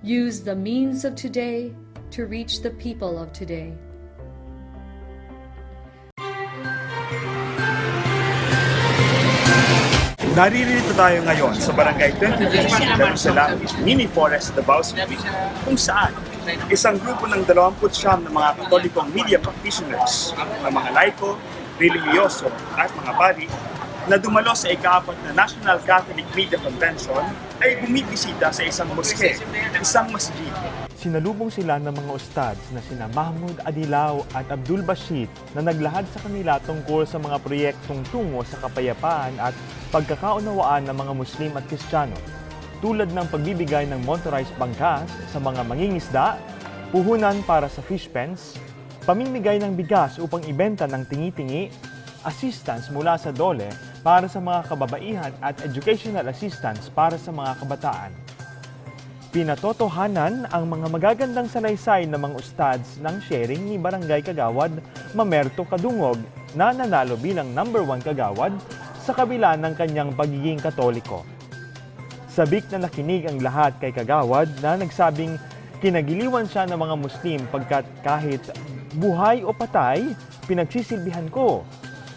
use the means of today to reach the people of today. Naririto tayo ngayon sa Barangay 2050 Jerusalem Mini Forest, Davao City, kung saan isang grupo ng 29 na mga Katolikong media practitioners, ng mga laiko, relihiyoso at mga pari na dumalo sa ika-4 na National Catholic Media Convention ay bumibisita sa isang moske, isang masjid. Sinalubong sila ng mga ustads na sina Mahmoud Adilaw at Abdul Bashid na naglahad sa kanila tungkol sa mga proyektong tungo sa kapayapaan at pagkakaunawaan ng mga Muslim at Kristiyano, tulad ng pagbibigay ng motorized bangkas sa mga mangingisda, puhunan para sa fish pens, pamimigay ng bigas upang ibenta ng tingi-tingi, assistance mula sa DOLE para sa mga kababaihan at educational assistance para sa mga kabataan. Pinatotohanan ang mga magagandang salaysay ng mga ustads ng sharing ni Barangay Kagawad Mamerto Kadungog na nanalo bilang number 1 kagawad sa kabila ng kanyang pagiging Katoliko. Sabik na nakinig ang lahat kay Kagawad na nagsabing kinagiliwan siya ng mga Muslim pagkat kahit buhay o patay, pinagsisilbihan ko.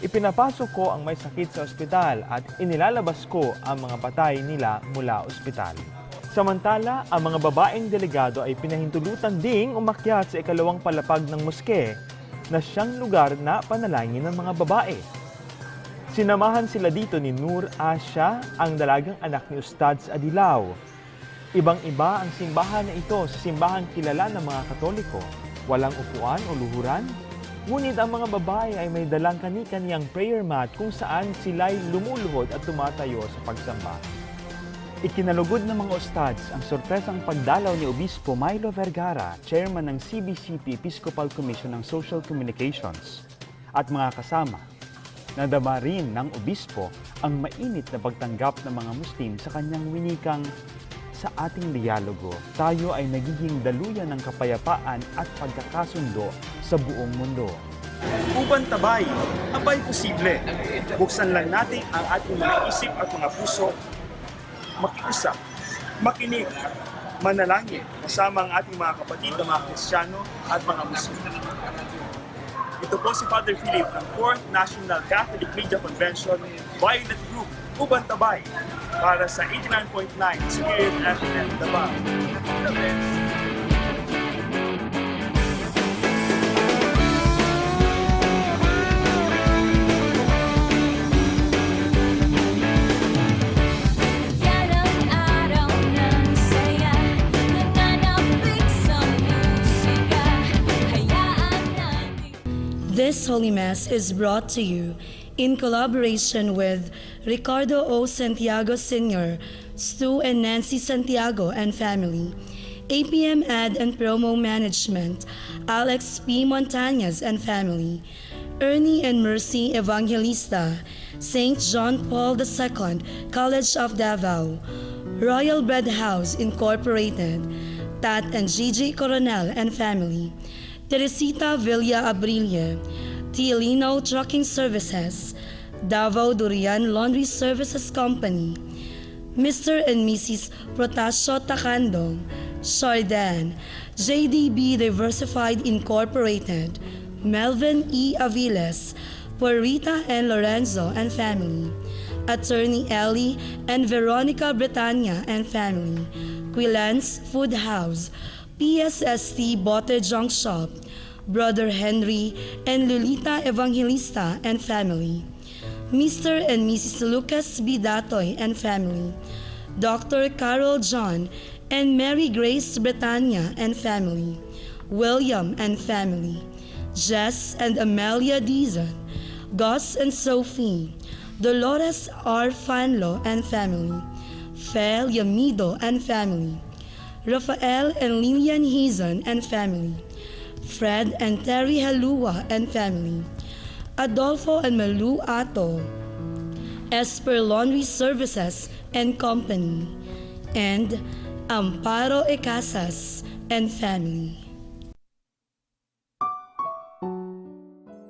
Ipinapasok ko ang may sakit sa ospital at inilalabas ko ang mga patay nila mula ospital. Samantala, ang mga babaeng delegado ay pinahintulutan ding umakyat sa ikalawang palapag ng moske na siyang lugar na panalangin ng mga babae. Sinamahan sila dito ni Nur Asya, ang dalagang anak ni Ustads Adilaw. Ibang-iba ang simbahan na ito sa simbahang kilala ng mga Katoliko. Walang upuan o luhuran, ngunit ang mga babae ay may dalang kani-kaniyang prayer mat kung saan sila'y lumuluhod at tumatayo sa pagsamba. Ikinalugod ng mga ustads ang sorpresang pagdalaw ni Obispo Milo Vergara, chairman ng CBCP Episcopal Commission ng Social Communications, at mga kasama. Nadama rin ng obispo ang mainit na pagtanggap ng mga Muslim sa kanyang winikang, sa ating dialogo, tayo ay nagiging daluyan ng kapayapaan at pagkakasundo sa buong mundo. Uban tabay, abay posible. Buksan lang natin ang ating mga isip at mga puso, makiusap, makinig, manalangin kasama ang ating mga kapatid na mga Kristiyano at mga Muslim. Ito po si Father Philip ng 4th National Catholic Media Convention Violet Group, Uban Tabay, para sa 89.9 Spirit FM Davao. The best! This Holy Mass is brought to you in collaboration with Ricardo O. Santiago Sr., Stu and Nancy Santiago and family, APM Ad and Promo Management, Alex P. Montañez and family, Ernie and Mercy Evangelista, St. John Paul II College of Davao, Royal Bread House Incorporated, Tat and Gigi Coronel and family, Teresita Villa Abrilla, Tielino Trucking Services, Davao Durian Laundry Services Company, Mr. and Mrs. Protasio Takandong, Shardan, JDB Diversified Incorporated, Melvin E. Aviles, Puerita and Lorenzo and family, Attorney Ellie and Veronica Bretania and family, Quilance Food House, PSST Bote Junk Shop, Brother Henry and Lolita Evangelista and family, Mr. and Mrs. Lucas Bidatoy and family, Dr. Carol John and Mary Grace Bretania and family, William and family, Jess and Amelia Dizon, Gus and Sophie, Dolores R. Fanlo and family, Fel Yamido and family, Rafael and Lilian Hizon and family, Fred and Terry Halua and family, Adolfo and Malu Ato, Esper Laundry Services and Company, and Amparo Ecasas and family.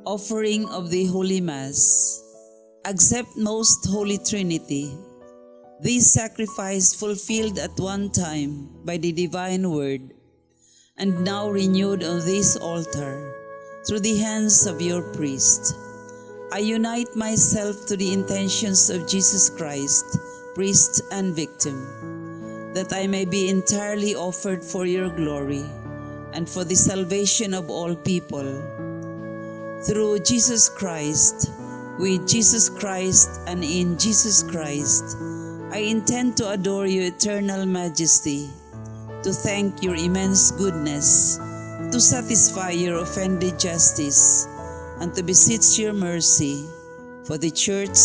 Offering of the Holy Mass. Accept Most Holy Trinity, this sacrifice fulfilled at one time by the divine word, and now renewed on this altar through the hands of your priest. I unite myself to the intentions of Jesus Christ, priest and victim, that I may be entirely offered for your glory and for the salvation of all people. Through Jesus Christ, with Jesus Christ, and in Jesus Christ, I intend to adore your eternal majesty, to thank your immense goodness, to satisfy your offended justice, and to beseech your mercy for the church,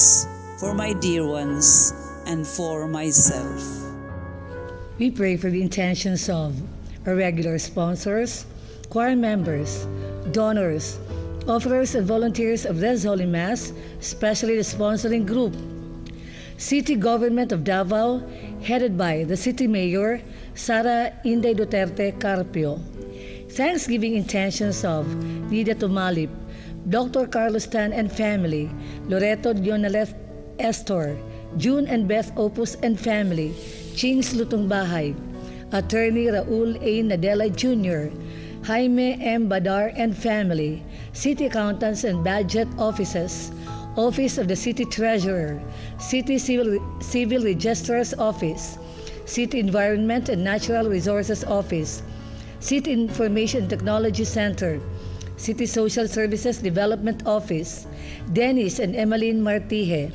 for my dear ones, and for myself. We pray for the intentions of our regular sponsors, choir members, donors, offerers and volunteers of this Holy Mass, especially the sponsoring group, City Government of Davao, headed by the City Mayor, Sara Inday Duterte Carpio. Thanksgiving intentions of Nida Tumalip, Dr. Carlos Tan and family, Loreto Dionaleth Estor, June and Beth Opus and family, Chings Lutong Bahay, Attorney Raul A. Nadella Jr., Jaime M. Badar and family, City Accountants and Budget Offices, Office of the City Treasurer, City Civil Registrar's Office, City Environment and Natural Resources Office, City Information Technology Center, City Social Services Development Office, Dennis and Emmeline Martije,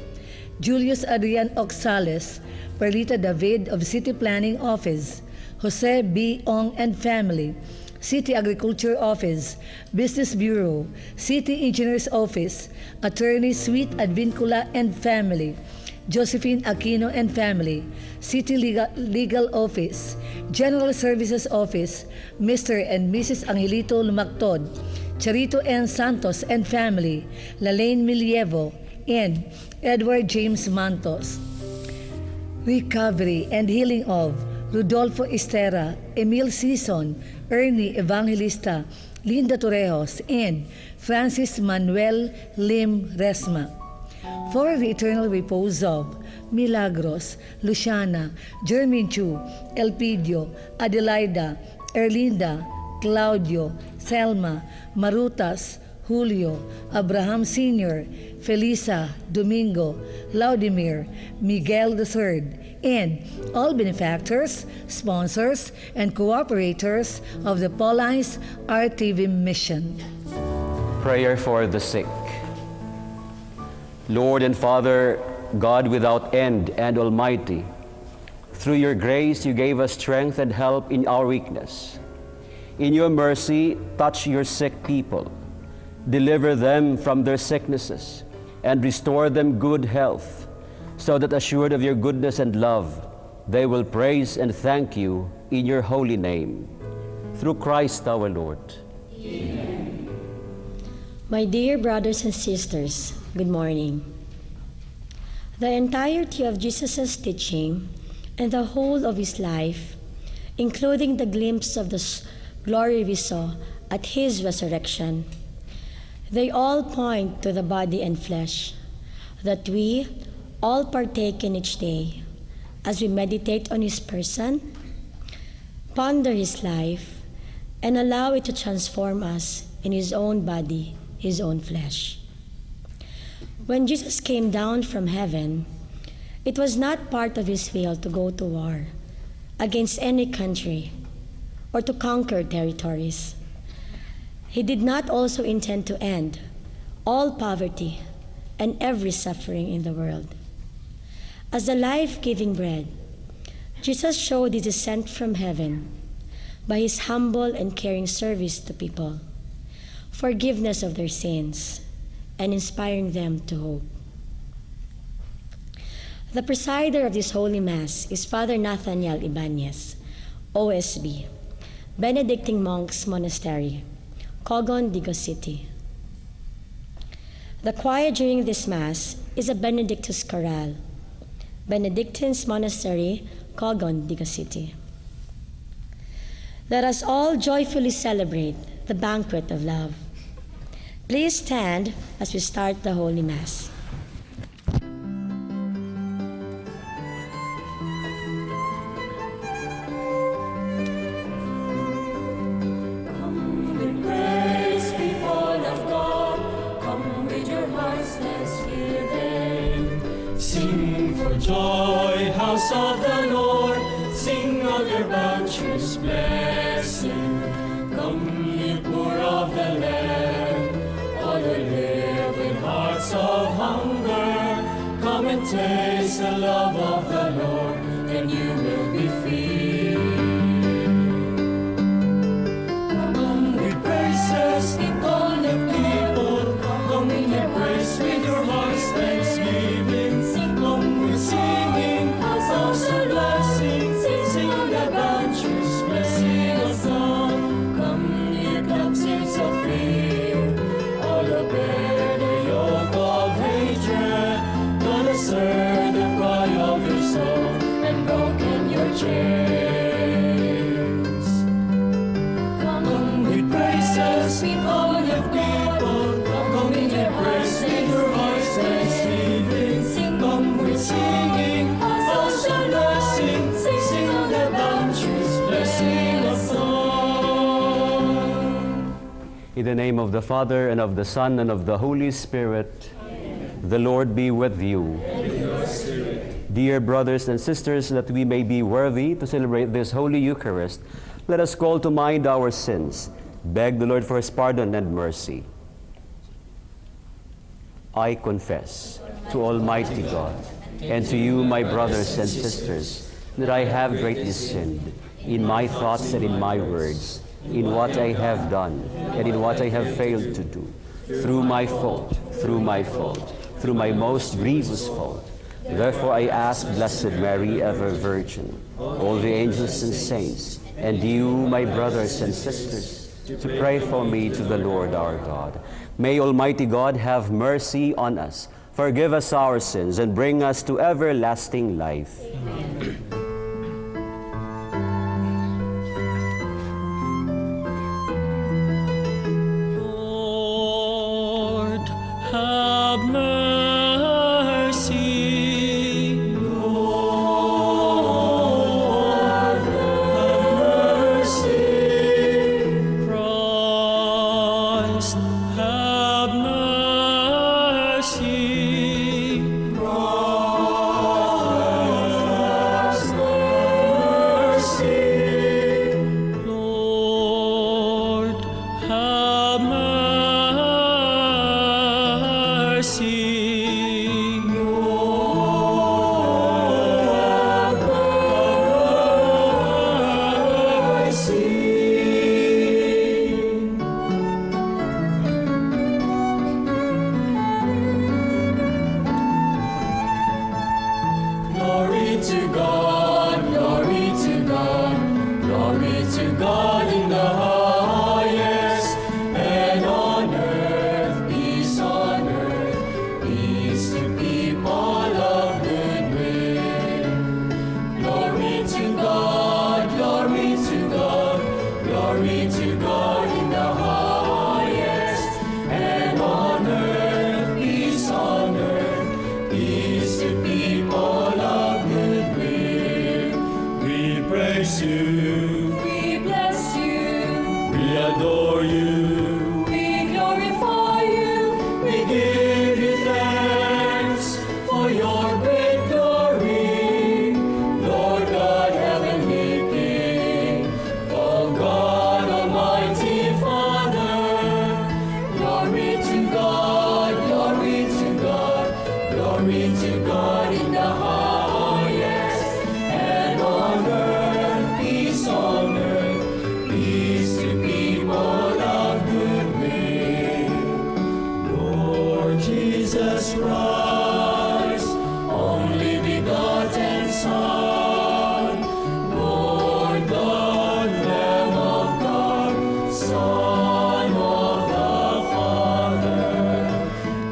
Julius Adrian Oxales, Perlita David of City Planning Office, Jose B. Ong and family, City Agriculture Office, Business Bureau, City Engineers Office, Attorney Sweet Advincula and family, Josephine Aquino and family, City Legal Office, General Services Office, Mr. and Mrs. Angelito Lumactod, Charito N. Santos and family, Lalaine Milievo, and Edward James Mantos. Recovery and healing of Rodolfo Estera, Emil Sison, Ernie Evangelista, Linda Torrejos, and Francis Manuel Lim Resma. For the eternal repose of Milagros, Luciana, Jermin Chu, Elpidio, Adelaida, Erlinda, Claudio, Selma, Marutas, Julio, Abraham Sr., Felisa, Domingo, Laudimir, Miguel III, and all benefactors, sponsors, and cooperators of the Paulines RTV mission. Prayer for the sick. Lord and Father, God without end and almighty, through your grace you gave us strength and help in our weakness. In your mercy, touch your sick people, deliver them from their sicknesses, and restore them good health, so that assured of your goodness and love, they will praise and thank you in your holy name. Through Christ our Lord. Amen. My dear brothers and sisters, good morning. The entirety of Jesus' teaching and the whole of his life, including the glimpse of the glory we saw at his resurrection, they all point to the body and flesh that we all partake in each day as we meditate on his person, ponder his life, and allow it to transform us in his own body, his own flesh. When Jesus came down from heaven, it was not part of his will to go to war against any country or to conquer territories. He did not also intend to end all poverty and every suffering in the world. As the life-giving bread, Jesus showed his descent from heaven by his humble and caring service to people, forgiveness of their sins, and inspiring them to hope. The presider of this Holy Mass is Father Nathaniel Ibanez, OSB, Benedictine Monks Monastery, Cogon, Digo City. The choir during this Mass is a Benedictus Chorale, Benedictines Monastery, Cogon, Digo City. Let us all joyfully celebrate the banquet of love. Please stand as we start the Holy Mass. for joy, house of the Lord, sing of your bounteous blessing. Come, ye poor of the land, all who live with hearts of hunger, come and taste the love of the Lord, then you will be free. Come with praises, in all the people, come in your praise with your heart's thanksgiving. Come with singing, songs of blessing, sing the bounteous blessing of God. Come, ye captives of fear, all who bear the yoke of hatred, God has heard the cry of your soul and broken your chains. Come with praises, in all the people, come in your praise with your heart's thanksgiving. Come with singing, songs of blessing, sing the bounteous blessing of God. In the name of the Father, and of the Son, and of the Holy Spirit, the Lord be with you. Dear brothers and sisters, that we may be worthy to celebrate this Holy Eucharist, let us call to mind our sins, beg the Lord for his pardon and mercy. I confess to Almighty God and to you, my brothers and sisters, that I have greatly sinned in my thoughts and in my words, in what I have done and in what I have failed to do, through my fault, through my most grievous fault. Therefore I ask Blessed Mary, ever Virgin, all the angels and saints, and you, my brothers and sisters, to pray for me to the Lord our God. May Almighty God have mercy on us, forgive us our sins, and bring us to everlasting life. Amen. Lord, have mercy. Lord, have mercy. Christ, have mercy. Christ, have mercy. Lord, have mercy. Glory to God, glory to God, glory to God in the highest, and on earth, peace to people of good will. Glory to God, glory to God, glory to God in the highest, and on earth, peace to people of good will. We praise you, we bless you, we adore you, we glorify you, we give you thanks for your great glory, Lord God, heavenly King, oh God, Almighty Father. Glory to God, glory to God, glory to God in the highest, and on earth, peace to people of good will. Lord Jesus Christ, only begotten Son, Lord God, Lamb of God, Son of the Father,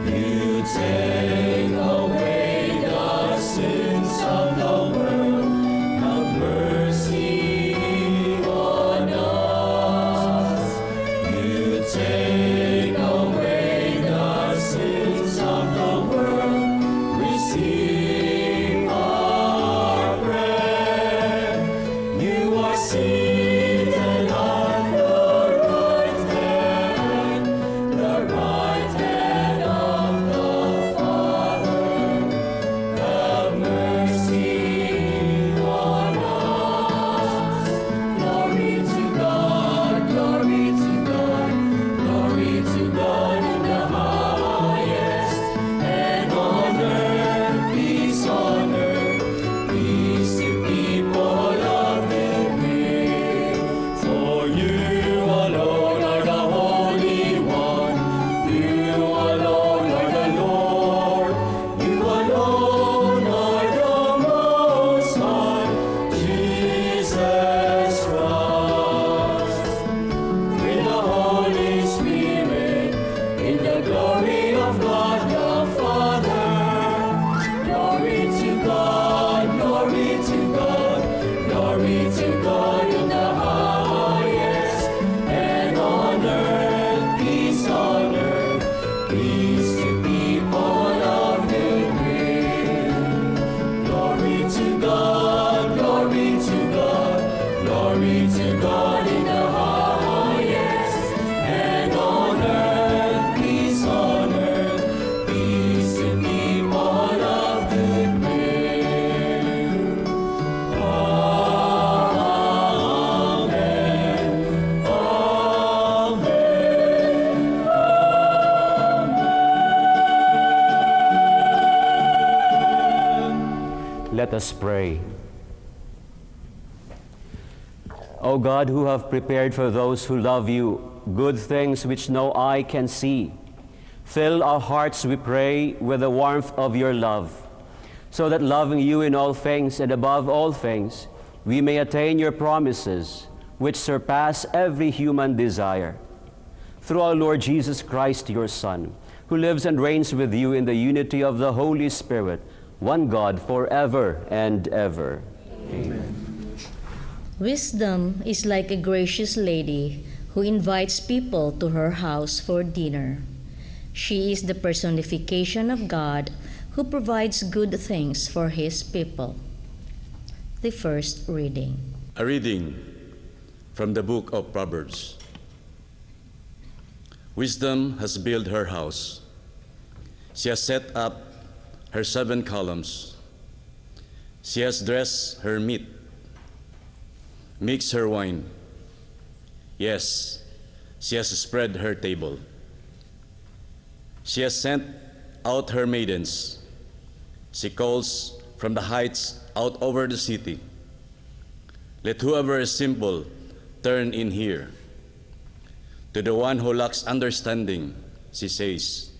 you take away the sins of the world. Have mercy on us. You take away the sins of the world. Let us pray. O God, who have prepared for those who love you good things which no eye can see, fill our hearts, we pray, with the warmth of your love, so that loving you in all things and above all things, we may attain your promises, which surpass every human desire. Through our Lord Jesus Christ, your Son, who lives and reigns with you in the unity of the Holy Spirit, one God, forever and ever. Amen. Wisdom is like a gracious lady who invites people to her house for dinner. She is the personification of God who provides good things for his people. The first reading. A reading from the book of Proverbs. Wisdom has built her house. She has set up her 7 columns. She has dressed her meat, mixed her wine. Yes, she has spread her table. She has sent out her maidens. She calls from the heights out over the city. Let whoever is simple turn in here. To the one who lacks understanding, she says,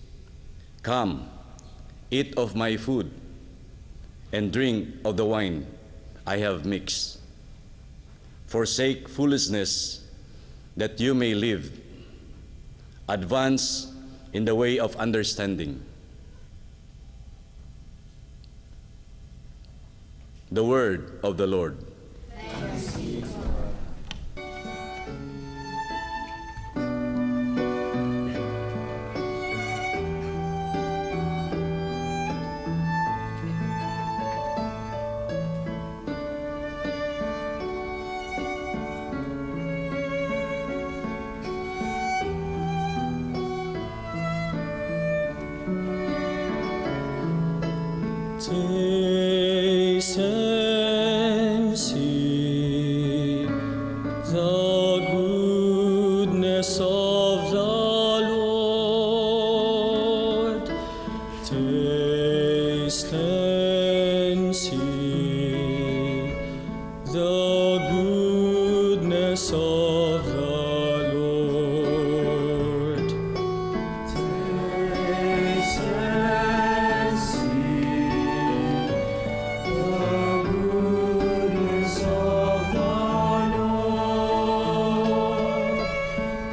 come, eat of my food, and drink of the wine I have mixed. Forsake foolishness, that you may live. Advance in the way of understanding. The word of the Lord. Thanks be to God. Taste and see the goodness of the Lord. Taste and see the goodness of the Lord. Taste and see the goodness of the Lord.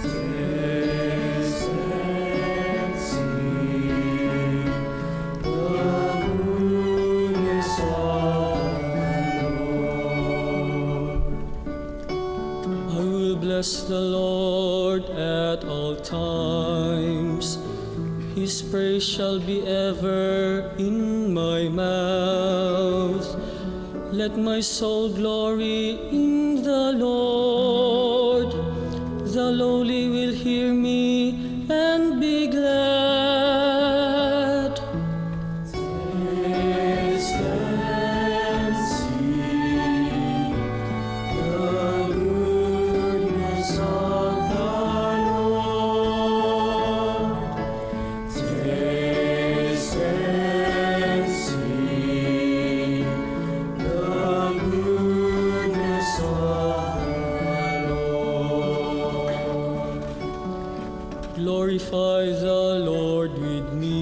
Taste and see the goodness of the Lord. I will bless the Lord at all times. His praise shall be ever in my mouth. Let my soul glory in the Lord. The lowly will hear me and be glad. Taste and see the goodness of the Lord. Taste and see the goodness of the Lord. Glorify the Lord with me.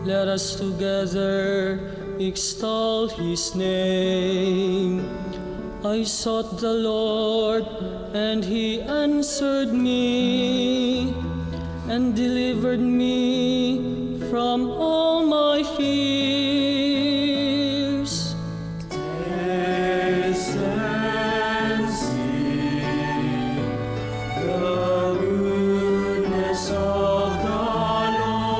Let us together extol his name. I sought the Lord, and he answered me and delivered me from all my fears. Taste and see the goodness of the Lord.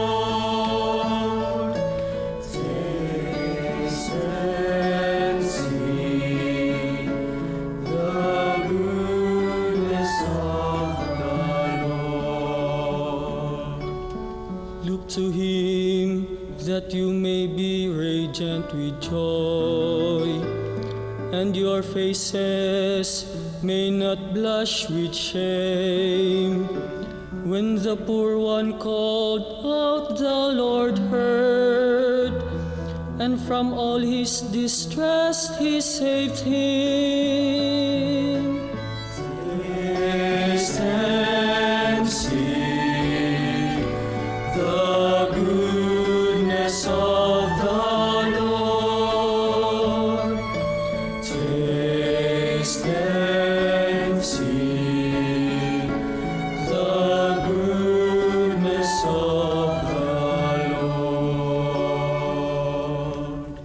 Taste and see the goodness of the Lord. Look to him that you may be radiant with joy, and your faces may not blush with shame. When the poor one called out, the Lord heard. and from all his distress he saved him. Taste and see the goodness of the Lord. Taste and see the goodness of the Lord.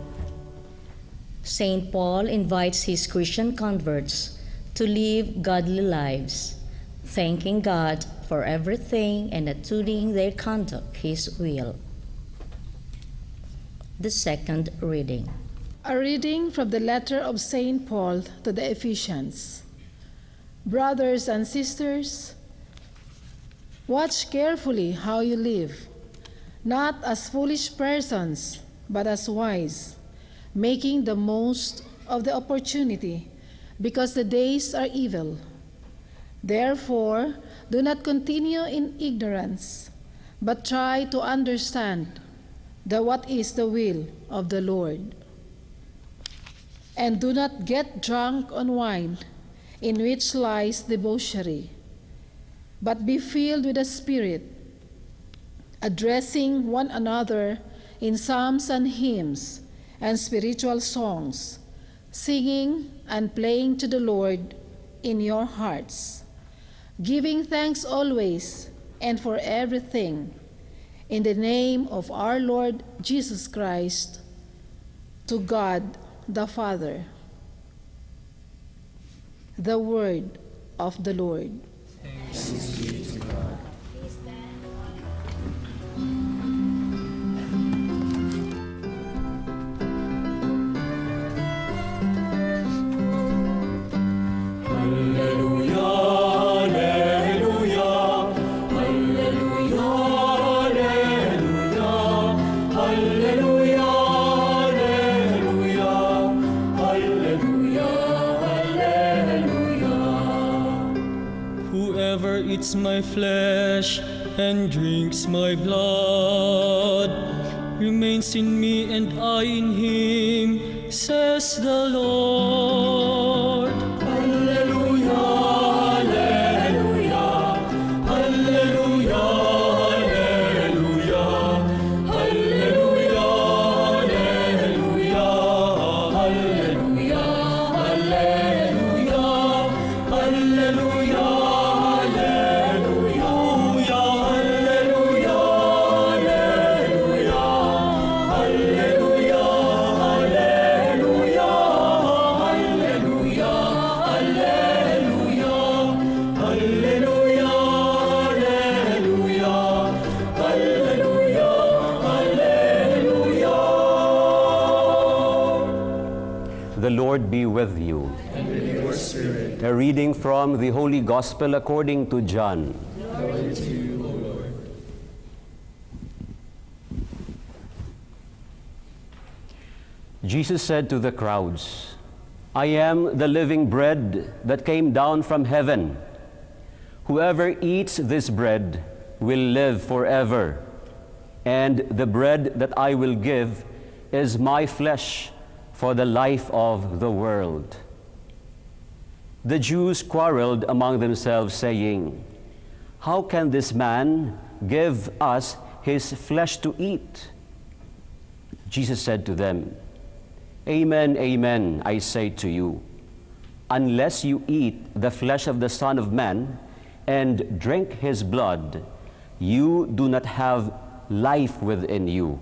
St. Paul invites his Christian converts to live godly lives, thanking God for everything and attuning their conduct His will. The second reading. A reading from the letter of St. Paul to the Ephesians. Brothers and sisters, watch carefully how you live, not as foolish persons, but as wise, making the most of the opportunity, because the days are evil. Therefore, do not continue in ignorance, but try to understand what is the will of the Lord. And do not get drunk on wine, in which lies debauchery, but be filled with the Spirit, addressing one another in psalms and hymns and spiritual songs, singing and playing to the Lord in your hearts, giving thanks always and for everything in the name of our Lord Jesus Christ, to God the Father. The word of the Lord. Thanks be to God. Eats my flesh and drinks my blood remains in me and I in him, says the Lord. Alleluia, alleluia, alleluia, alleluia, alleluia, alleluia, alleluia, alleluia, alleluia. The Lord be with you. And with your spirit. A reading from the Holy Gospel according to John. Glory to you, O Lord. Jesus said to the crowds, I am the living bread that came down from heaven. Whoever eats this bread will live forever. And the bread that I will give is my flesh for the life of the world. The Jews quarreled among themselves, saying, How can this man give us his flesh to eat? Jesus said to them, Amen, amen, I say to you, unless you eat the flesh of the Son of Man and drink his blood, you do not have life within you.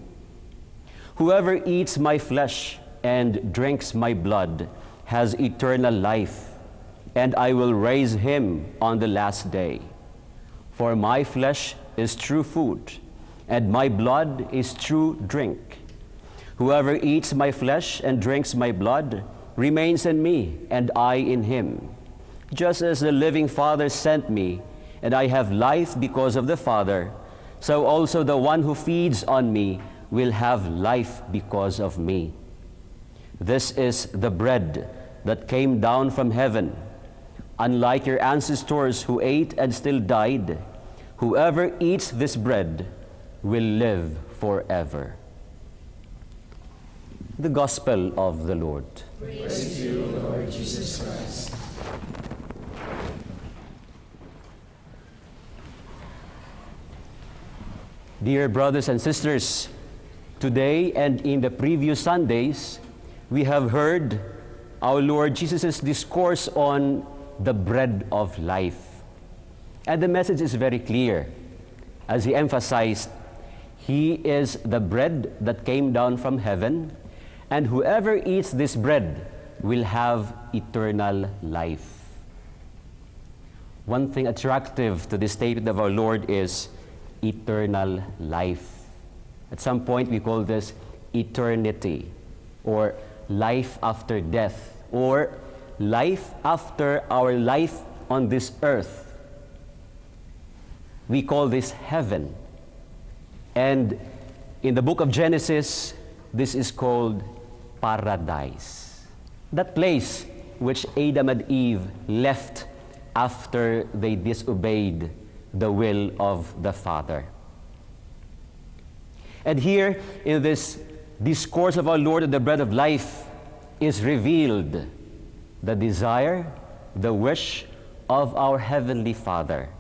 Whoever eats my flesh and drinks my blood has eternal life, and I will raise him on the last day. For my flesh is true food, and my blood is true drink. Whoever eats my flesh and drinks my blood remains in me, and I in him. Just as the living Father sent me, and I have life because of the Father, so also the one who feeds on me will have life because of me. This is the bread that came down from heaven. Unlike your ancestors who ate and still died, whoever eats this bread will live forever. The Gospel of the Lord. Praise to you, Lord Jesus Christ. Dear brothers and sisters, today and in the previous Sundays, we have heard our Lord Jesus' discourse on the bread of life. And the message is very clear. As he emphasized, he is the bread that came down from heaven, and whoever eats this bread will have eternal life. One thing attractive to this statement of our Lord is eternal life. At some point, we call this eternity, or life after death, or life after our life on this earth. We call this heaven. And in the book of Genesis, this is called paradise. That place which Adam and Eve left after they disobeyed the will of the Father. And here, in this discourse of our Lord of the bread of life, is revealed the desire, the wish of our Heavenly Father.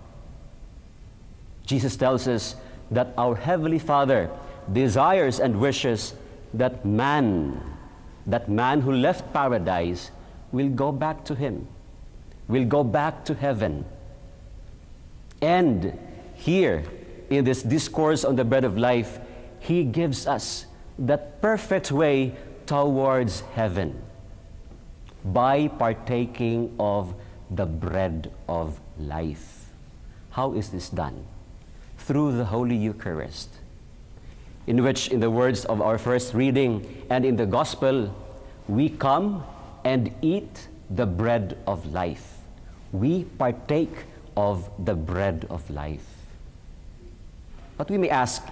Jesus tells us that our Heavenly Father desires and wishes that man who left paradise will go back to Him, will go back to heaven. And here, in this discourse on the bread of life, He gives us that perfect way towards heaven by partaking of the bread of life. How is this done? Through the Holy Eucharist, in which, in the words of our first reading and in the Gospel, we come and eat the bread of life. We partake of the bread of life. But we may ask,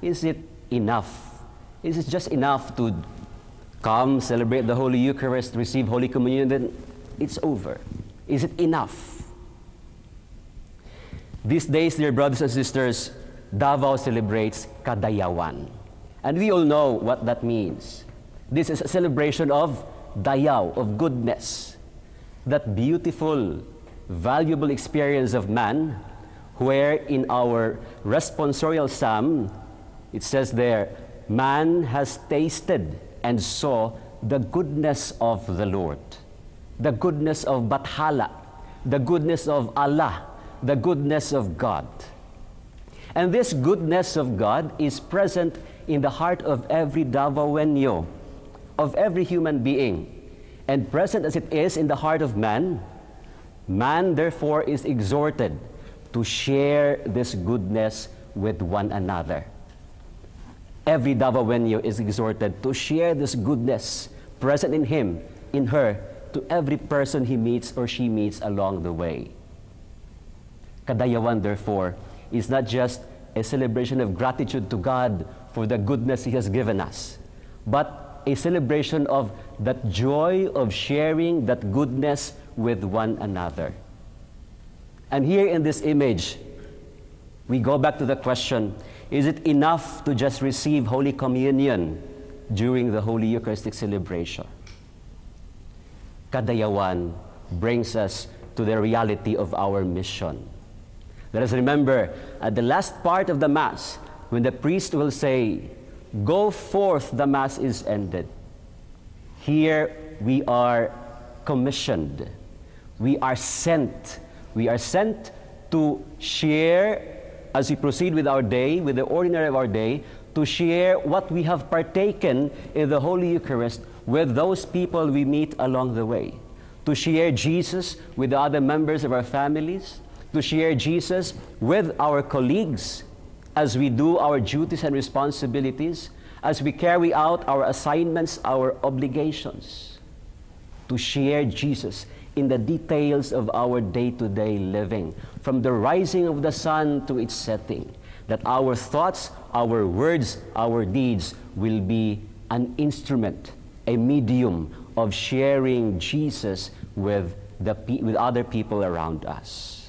is it enough? Is it just enough to come, celebrate the Holy Eucharist, receive Holy Communion, then it's over? Is it enough? These days, dear brothers and sisters, Davao celebrates Kadayawan. And we all know what that means. This is a celebration of Dayaw, of goodness. That beautiful, valuable experience of man, where in our responsorial psalm, it says there, man has tasted and saw the goodness of the Lord, the goodness of Bathala, the goodness of Allah, the goodness of God. And this goodness of God is present in the heart of every Davaoenyo, of every human being. And present as it is in the heart of man, man therefore is exhorted to share this goodness with one another. Every Davaoenyo is exhorted to share this goodness present in him, in her, to every person he meets or she meets along the way. Kadayawan, therefore, is not just a celebration of gratitude to God for the goodness He has given us, but a celebration of that joy of sharing that goodness with one another. And here in this image, we go back to the question, is it enough to just receive Holy Communion during the Holy Eucharistic celebration? Kadayawan brings us to the reality of our mission. Let us remember, at the last part of the Mass, when the priest will say, "Go forth, the Mass is ended." Here we are commissioned. We are sent. We are sent to share, as we proceed with our day, with the ordinary of our day, to share what we have partaken in the Holy Eucharist with those people we meet along the way. To share Jesus with the other members of our families, to share Jesus with our colleagues as we do our duties and responsibilities, as we carry out our assignments, our obligations. To share Jesus in the details of our day-to-day living, from the rising of the sun to its setting, that our thoughts, our words, our deeds will be an instrument, a medium of sharing Jesus with other people around us.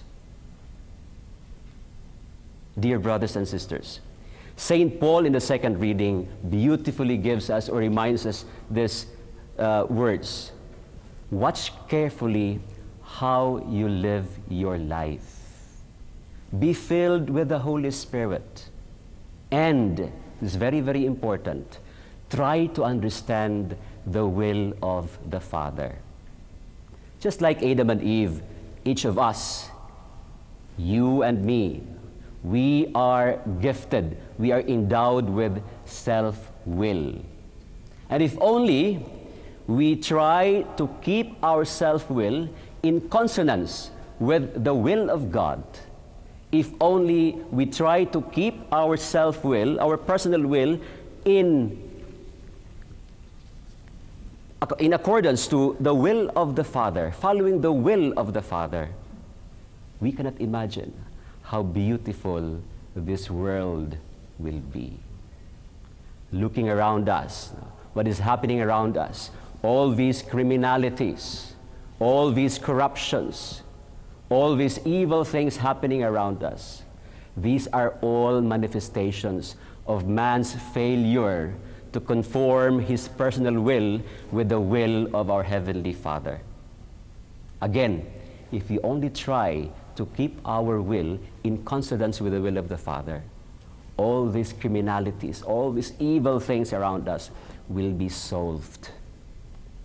Dear brothers and sisters, St. Paul in the second reading beautifully gives us or reminds us these words. Watch carefully how you live your life. Be filled with the Holy Spirit. And, this is very, very important, try to understand the will of the Father. Just like Adam and Eve, each of us, you and me, we are gifted, we are endowed with self-will. And if only we try to keep our self-will in consonance with the will of God, if only we try to keep our self-will, our personal will, in accordance to the will of the Father, following the will of the Father, we cannot imagine how beautiful this world will be. Looking around us, what is happening around us, all these criminalities, all these corruptions, all these evil things happening around us, these are all manifestations of man's failure to conform his personal will with the will of our Heavenly Father. Again, if we only try to keep our will in consonance with the will of the Father, all these criminalities, all these evil things around us will be solved.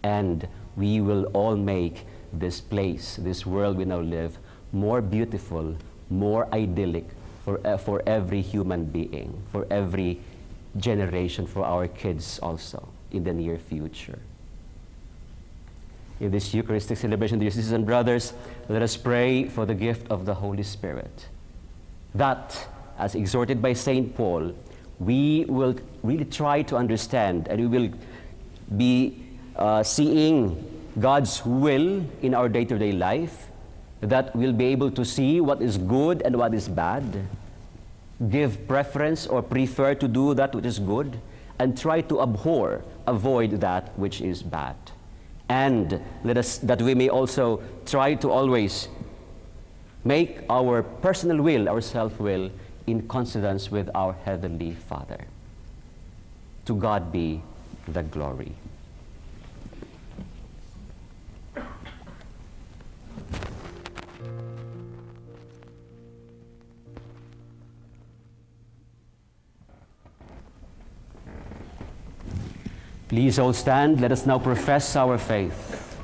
And we will all make this place, this world we now live, more beautiful, more idyllic for every human being, for every generation, for our kids also in the near future. In this Eucharistic celebration, dear sisters and brothers, let us pray for the gift of the Holy Spirit, that, as exhorted by St. Paul, we will really try to understand and we will be seeing God's will in our day-to-day life, that we'll be able to see what is good and what is bad, give preference or prefer to do that which is good, and try to avoid that which is bad. And let us, that we may also try to always make our personal will, our self-will, in consonance with our Heavenly Father. To God be the glory. Please all stand. Let us now profess our faith.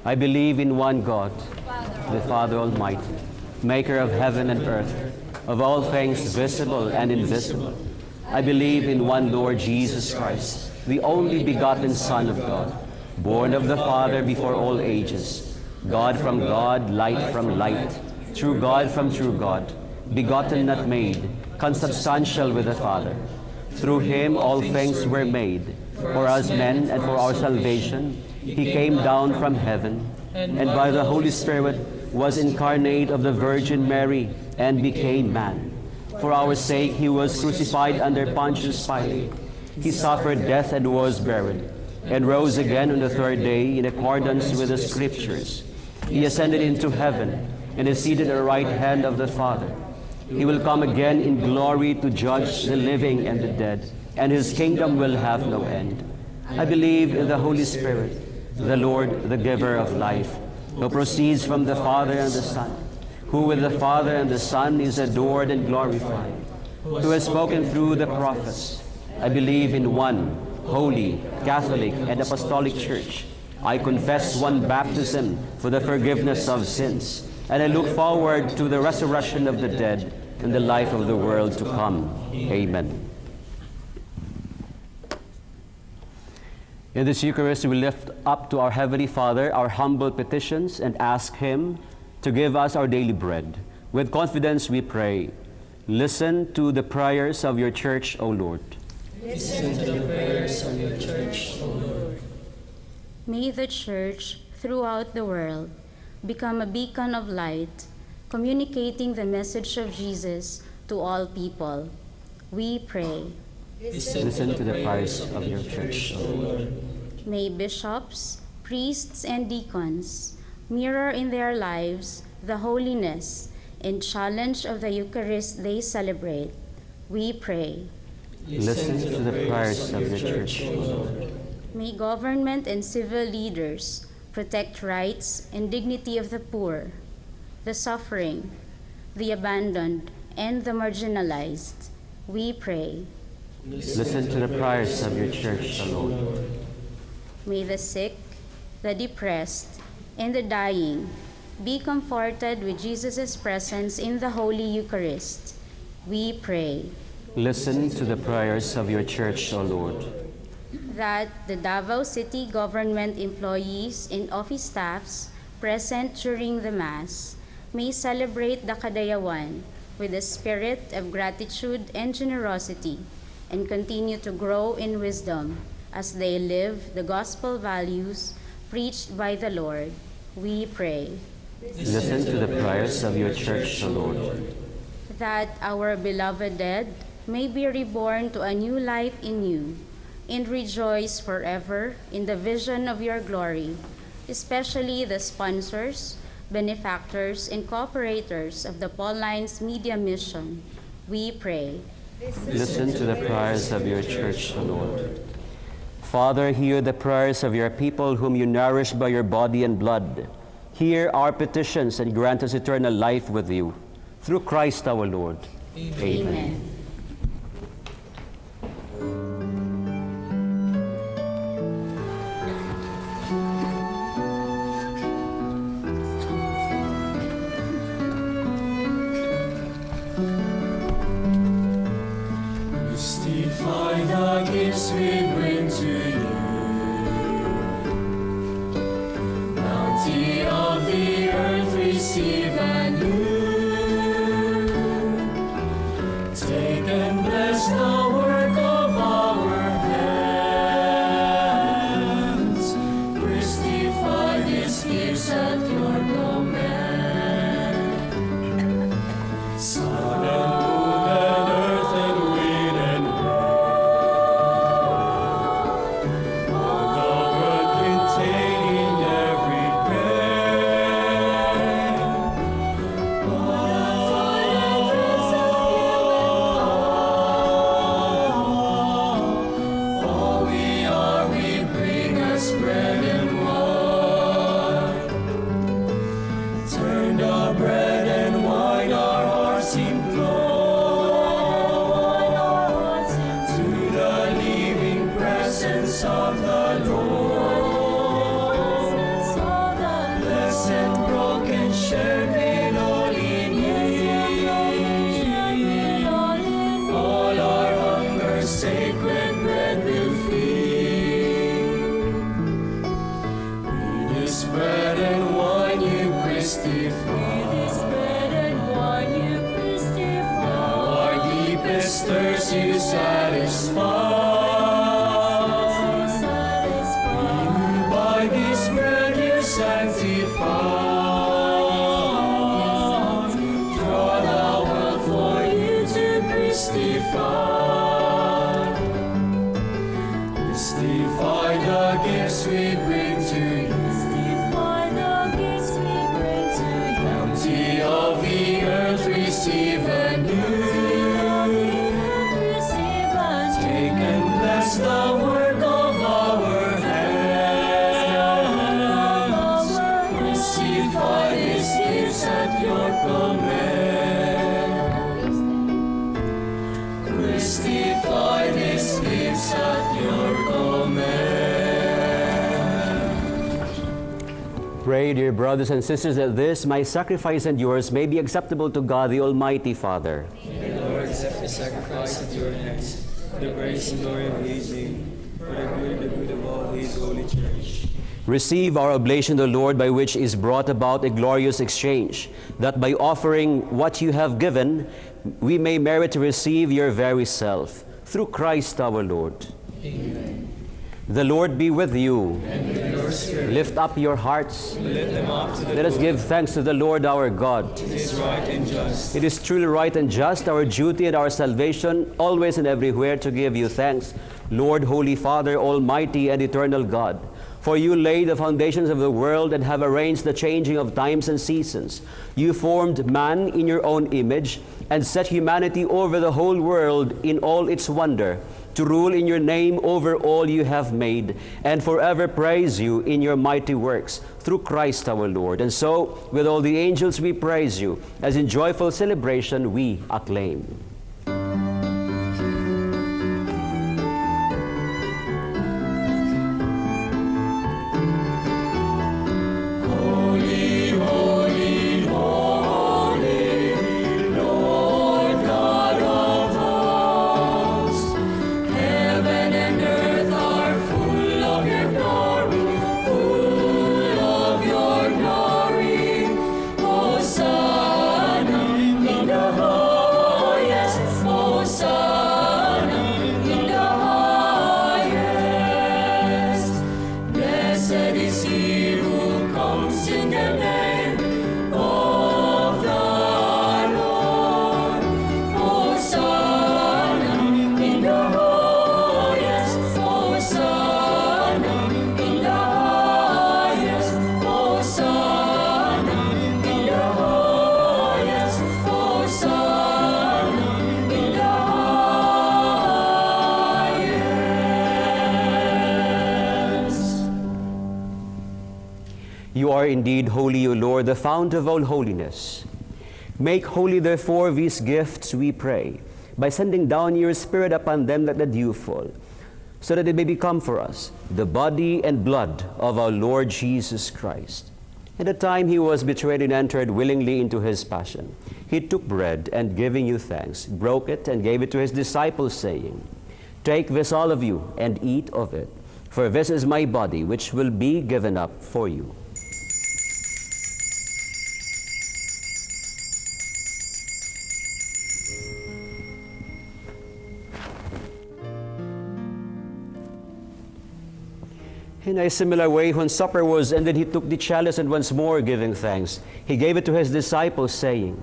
I believe in one God, the Father Almighty, maker of heaven and earth, of all things visible and invisible. I believe in one Lord Jesus Christ, the only begotten Son of God, born of the Father before all ages, God from God, light from light, true God from true God, begotten not made, consubstantial with the Father. Through him all things were made. For us men and for our salvation, he came down from heaven, and by the Holy Spirit was incarnate of the Virgin Mary and became man. For our sake he was crucified under Pontius Pilate. He suffered death and was buried, and rose again on the third day in accordance with the Scriptures. He ascended into heaven and is seated at the right hand of the Father. He will come again in glory to judge the living and the dead, and his kingdom will have no end. I believe in the Holy Spirit, the Lord, the giver of life, who proceeds from the Father and the Son, who with the Father and the Son is adored and glorified, who has spoken through the prophets. I believe in one holy, Catholic, and Apostolic Church. I confess one baptism for the forgiveness of sins, and I look forward to the resurrection of the dead and the life of the world to come. Amen. In this Eucharist, we lift up to our Heavenly Father our humble petitions and ask Him to give us our daily bread. With confidence we pray, listen to the prayers of your Church, O Lord. Listen to the prayers of your Church, O Lord. May the Church throughout the world become a beacon of light, communicating the message of Jesus to all people. We pray. Listen to the prayers of your Church, O Lord. May bishops, priests, and deacons mirror in their lives the holiness and challenge of the Eucharist they celebrate. We pray. Listen to the prayers of the Church, O Lord. May government and civil leaders protect rights and dignity of the poor, the suffering, the abandoned, and the marginalized. We pray. Listen to the prayers of your Church, O Lord. May the sick, the depressed, and the dying be comforted with Jesus' presence in the Holy Eucharist. We pray. Listen to the prayers of your Church, O Lord. That the Davao City government employees and office staffs present during the Mass may celebrate the Kadayawan with a spirit of gratitude and generosity, and continue to grow in wisdom as they live the gospel values preached by the Lord. We pray. Listen to the prayers of your Church, O Lord. That our beloved dead may be reborn to a new life in you, and rejoice forever in the vision of your glory, especially the sponsors, benefactors, and cooperators of the Paulines Media Mission. We pray. Listen to the prayers of your Church, O Lord. Father, hear the prayers of your people whom you nourish by your body and blood. Hear our petitions and grant us eternal life with you. Through Christ our Lord. Amen. Justify the gifts we bring to you. Bounty of the earth receive anew. Take and bless the work of our hands. Justify these gifts at your command. Sun and moon and earth and wind and rain, all the earth containing every grain, all we are we bring as bread and wine. Turn the bread and wine our hearts implore to the living presence of the Lord. Blessed, broken, shared, made all in you. All our hunger, sacred bread will feed. With this bread and wine, Eucharistify. Now our deepest thirst you satisfy. By this bread you sanctify. Draw the world for you to Christify. Christify the gifts we bring to you. Bounty of the earth receive anew. Take and bless the work of our hands. Rectify these gifts at your command. Christify these gifts at your command. Pray, dear brothers and sisters, that this, my sacrifice and yours, may be acceptable to God, the Almighty Father. May the Lord accept the sacrifice at your hands, for the praise and glory of His name, for the good of all His holy church. Receive our oblation, the Lord, by which is brought about a glorious exchange, that by offering what you have given, we may merit to receive your very self. Through Christ our Lord. Amen. The Lord be with you. And with your spirit. Lift up your hearts. Lift them up to the Let us Lord. give thanks to the Lord our God. It is right and just. It is truly right and just, our duty and our salvation, always and everywhere to give you thanks, Lord, Holy Father, Almighty and eternal God. For you laid the foundations of the world and have arranged the changing of times and seasons. You formed man in your own image and set humanity over the whole world in all its wonder, to rule in your name over all you have made, and forever praise you in your mighty works, through Christ our Lord. And so, with all the angels we praise you, as in joyful celebration we acclaim. You are indeed holy, O Lord, the fount of all holiness. Make holy, therefore, these gifts, we pray, by sending down your Spirit upon them like the dew fall, so that it may become for us the body and blood of our Lord Jesus Christ. At the time he was betrayed and entered willingly into his passion, he took bread, and giving you thanks, broke it and gave it to his disciples, saying, Take this, all of you, and eat of it, for this is my body, which will be given up for you. In a similar way, when supper was ended, he took the chalice, and once more giving thanks, he gave it to his disciples, saying,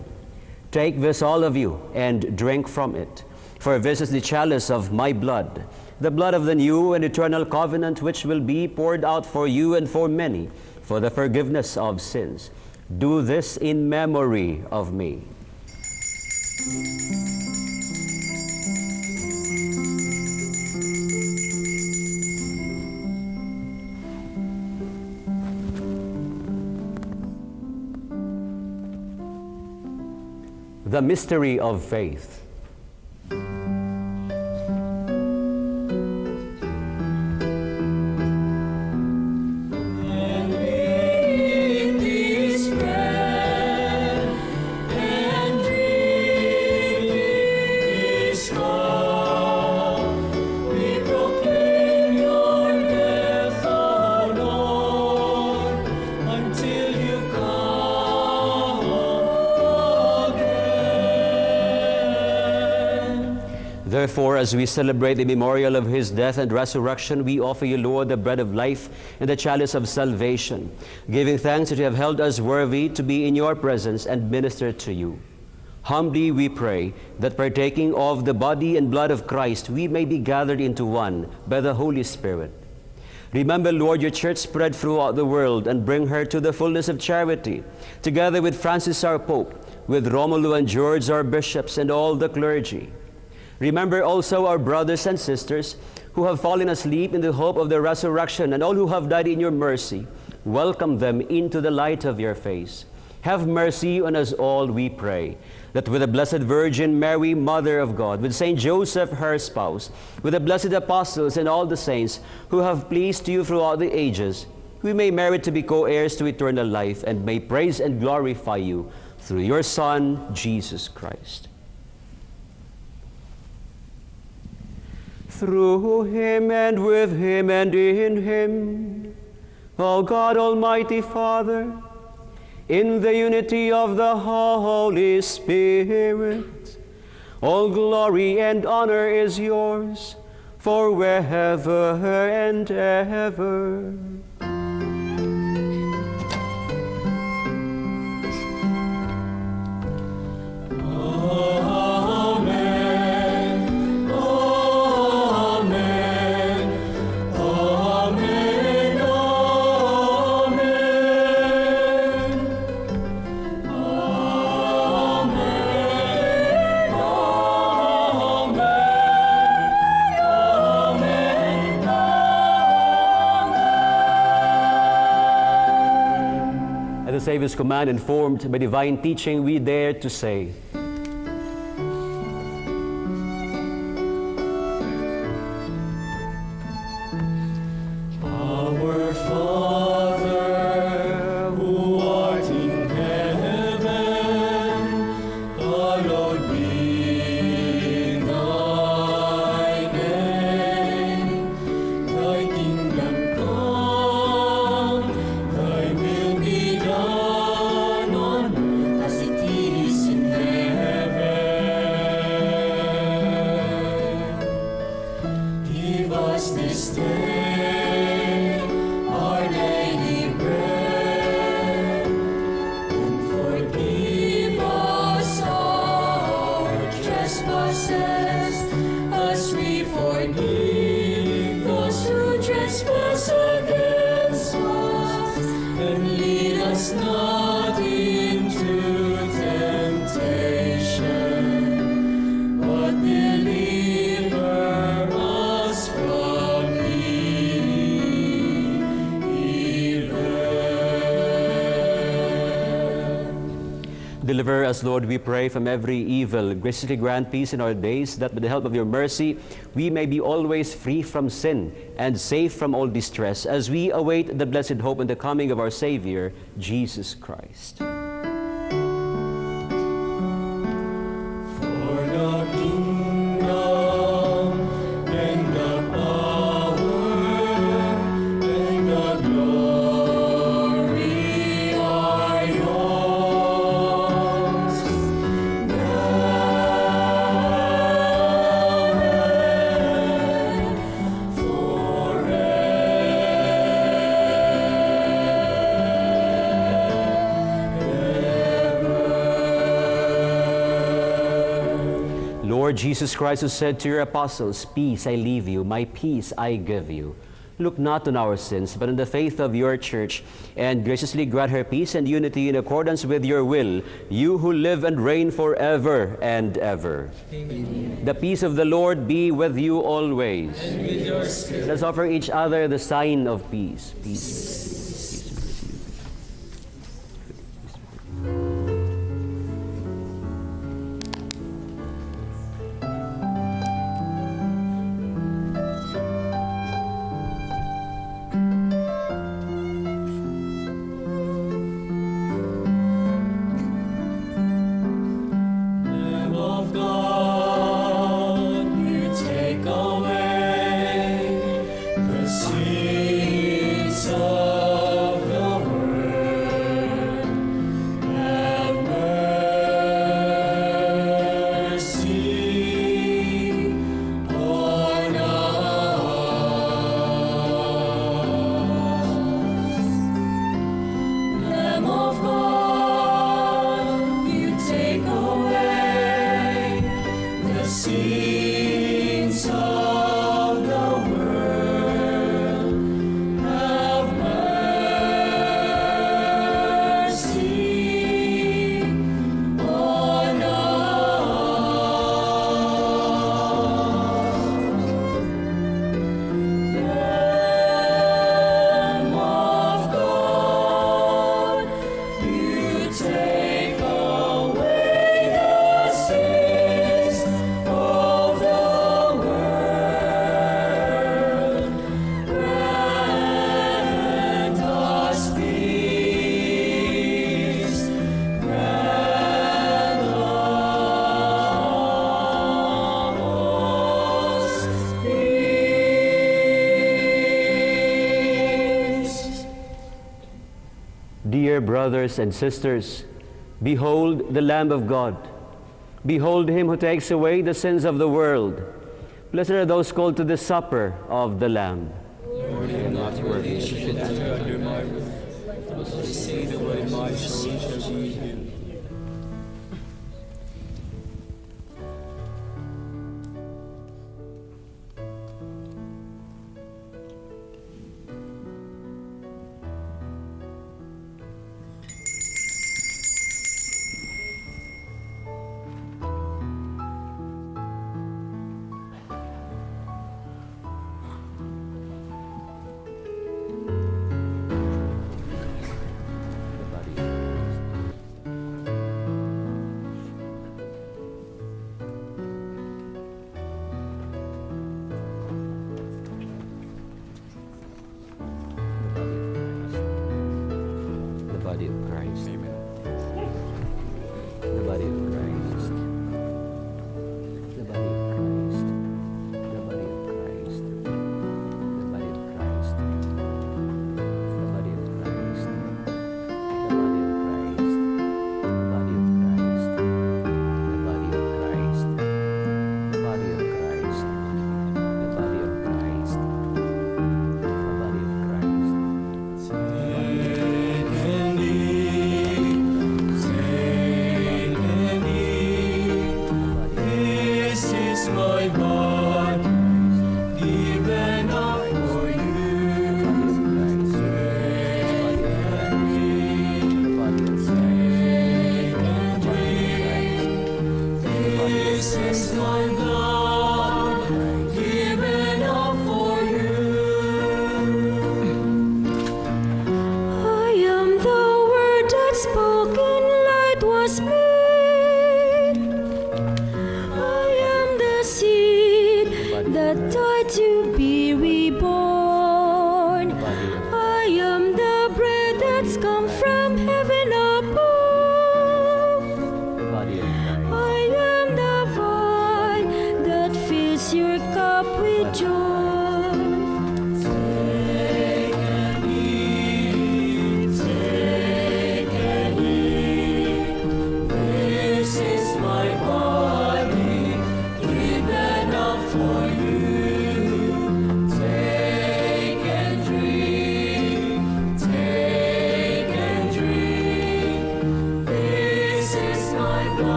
Take this, all of you, and drink from it, for this is the chalice of my blood, the blood of the new and eternal covenant, which will be poured out for you and for many, for the forgiveness of sins. Do this in memory of me. The mystery of faith. Therefore, as we celebrate the memorial of his death and resurrection, we offer you, Lord, the bread of life and the chalice of salvation, giving thanks that you have held us worthy to be in your presence and minister to you. Humbly we pray that, partaking of the body and blood of Christ, we may be gathered into one by the Holy Spirit. Remember, Lord, your church spread throughout the world, and bring her to the fullness of charity, together with Francis our Pope, with Romulo and George our bishops, and all the clergy. Remember also our brothers and sisters who have fallen asleep in the hope of the resurrection, and all who have died in your mercy. Welcome them into the light of your face. Have mercy on us all, we pray, that with the Blessed Virgin Mary, Mother of God, with Saint Joseph, her spouse, with the blessed apostles and all the saints who have pleased you throughout the ages, we may merit to be co-heirs to eternal life, and may praise and glorify you through your Son, Jesus Christ. Through him, and with him, and in him, O God, Almighty Father, in the unity of the Holy Spirit, all glory and honor is yours, forever and ever. Amen, amen, Savior's command, informed by divine teaching, we dare to say, Our Father, who art in heaven, hallowed be thy name. Thy kingdom come, thy will be done on earth as it is in heaven. Give us this day our daily bread, and forgive us our trespasses, as we forgive those who trespass against us. And lead us not into temptation, but deliver us from Deliver us, Lord, we pray, from every evil. Graciously grant peace in our days, that with the help of your mercy, we may be always free from sin and safe from all distress, as we await the blessed hope and the coming of our Savior, Jesus Christ. For the kingdom and the power and the glory are yours, now and Lord Jesus Christ, who said to your apostles, "Peace I leave you, my peace I give you," look not on our sins, but on the faith of your church, and graciously grant her peace and unity in accordance with your will, you who live and reign forever and ever. Amen. The peace of the Lord be with you always. And with your spirit. Let's offer each other the sign of peace. Peace. Lamb of God, you take away the sins of the world. Have mercy on us. Lamb of God, you take away the sins of the world. Have mercy on us. Lamb of God, you take away the sins of the world. Grant us peace. Grant us peace. Dear brothers and sisters, behold the Lamb of God. Behold him who takes away the sins of the world. Blessed are those called to the supper of the Lamb. Lord, I am not worthy that you should enter under my roof, but only say the word, my soul shall be healed.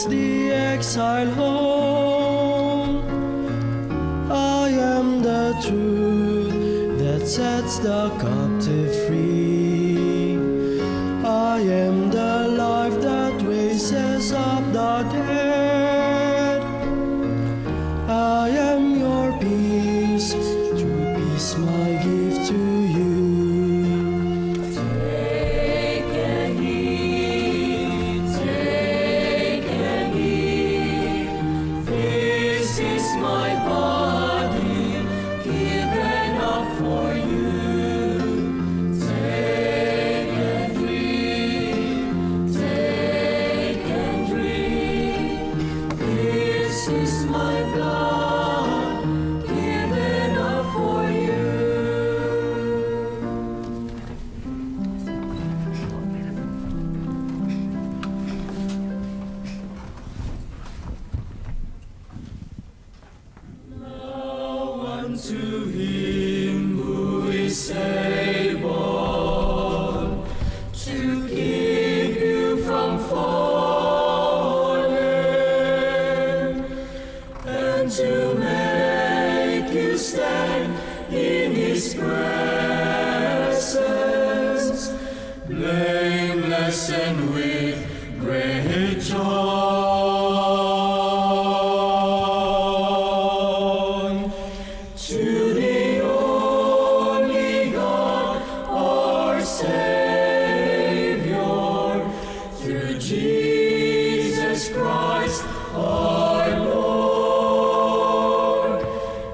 sets the exile home. I am the truth that sets the captive free. I am the life that raises up the dead. I am your peace, true peace my gift to you. Take and eat, take and eat. This is my body given up for you. Take and drink, take and drink. This is my blood given up for you. Now unto him who is able to keep you from falling and to make you stand in his presence, blameless and with great joy. To the only God, our Savior, through Jesus Christ, our Lord,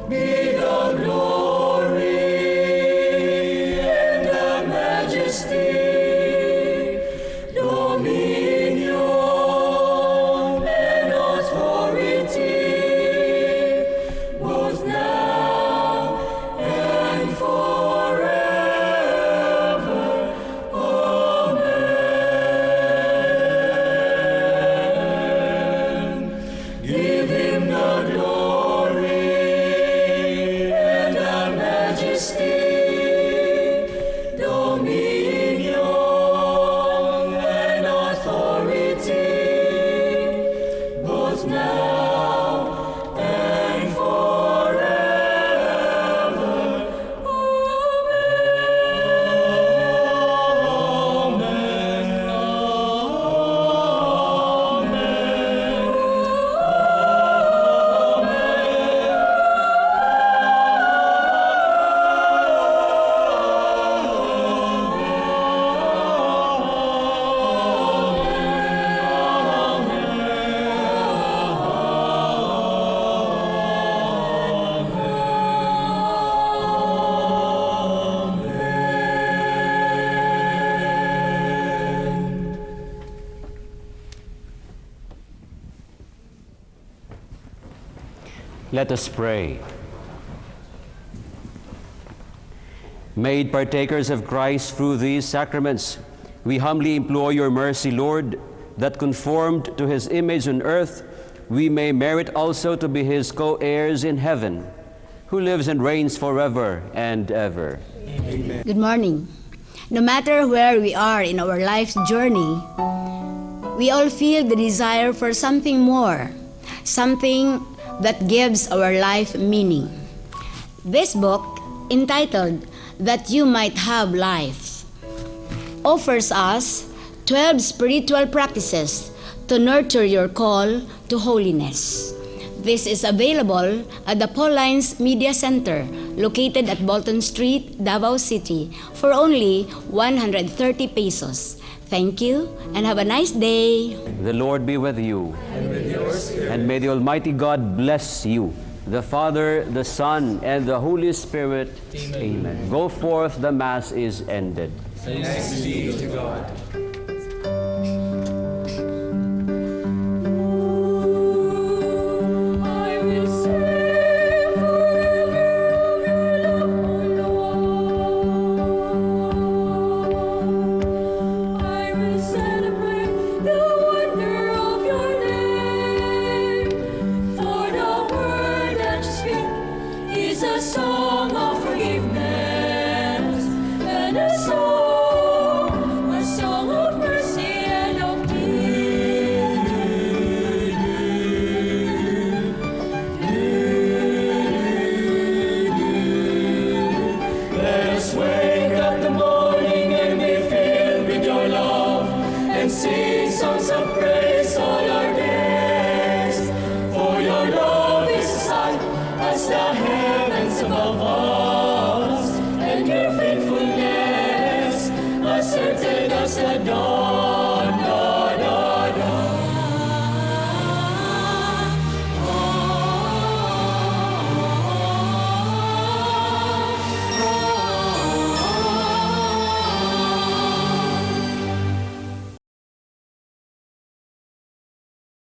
be the glory and the majesty, dominion and authority, both now and forever. Amen. Give him the glory and the majesty, dominion and authority, both now and forever. Let us pray. Made partakers of Christ through these sacraments, we humbly implore your mercy, Lord, that conformed to his image on earth, we may merit also to be his co-heirs in heaven, who lives and reigns forever and ever. Good morning. No matter where we are in our life's journey, we all feel the desire for something more, something that gives our life meaning. This book, entitled That You Might Have Life, offers us 12 spiritual practices to nurture your call to holiness. This is available at the Paulines Media Center, located at Bolton Street, Davao City, for only 130 pesos. Thank you and have a nice day. The Lord be with you. And with your spirit. And may the Almighty God bless you, the Father, the Son, and the Holy Spirit. Amen. Go forth, the Mass is ended. Thanks be to God. I will sing forever of your love, O Lord. I will celebrate the wonder of your name, for the word that you speak is a song of forgiveness and a song sing.